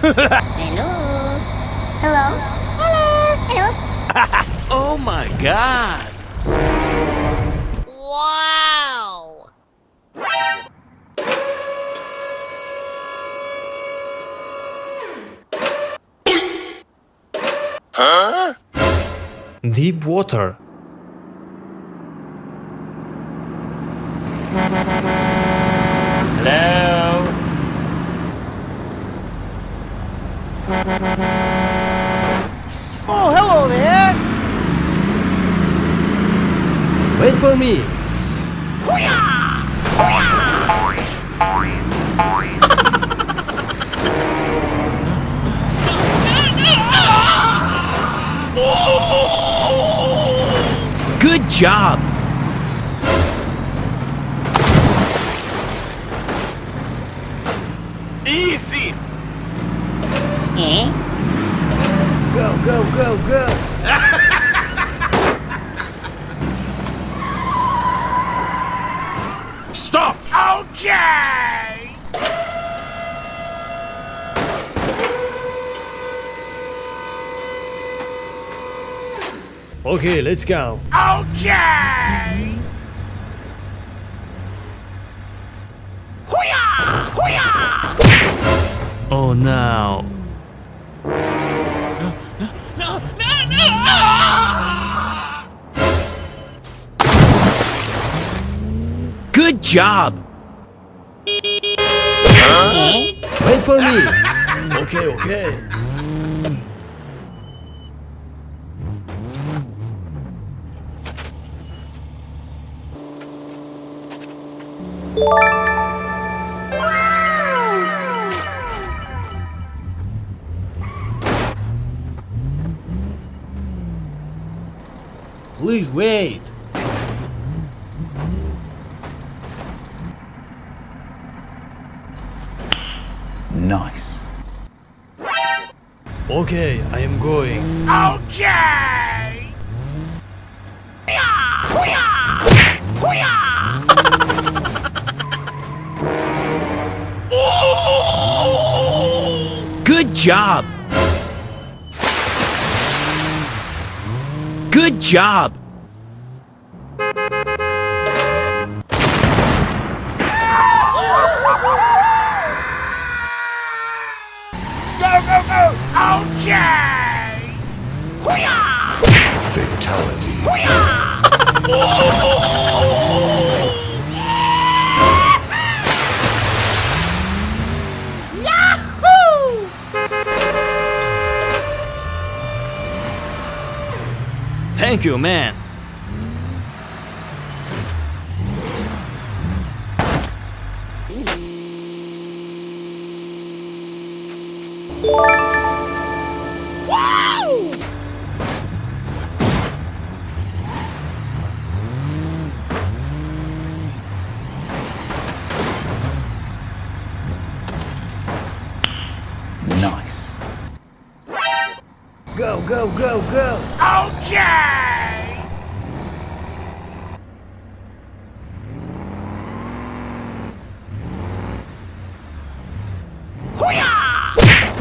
Hello. Hello. Hello. Hello. Oh my God! Wow. Deep water. Hello? Oh, hello there! Wait for me. Good job! Easy! Go, go, go, go! Stop! Okay! Okay, let's go. Okay! Oh no. Good job! Wait for me. Okay, okay. Please wait. Nice. Okay, I am going. Okay! Good job! Good job! Go, go, go! Okay! Fatality. Thank you, man. Nice. Go, go, go, go! Okay!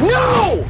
No!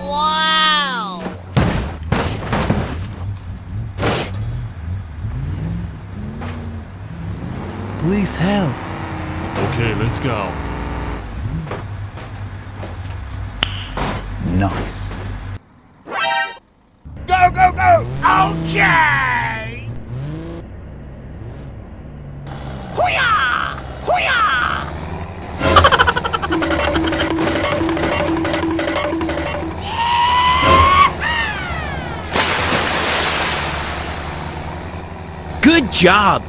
Wow. Please help. Okay, let's go. Nice. Go, go, go! Okay! Good job!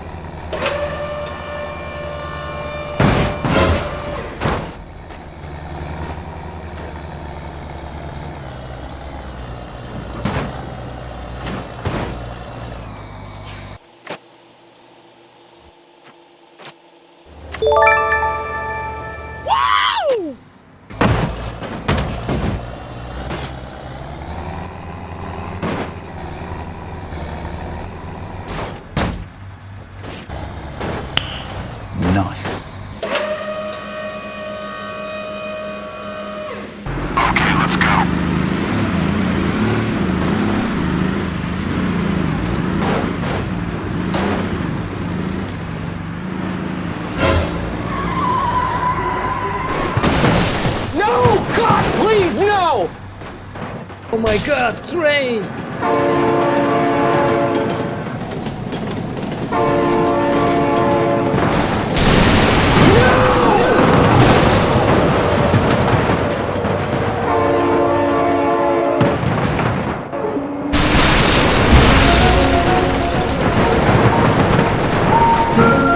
Nice. Okay, let's go. No! God, please, no! Oh my god, train! No!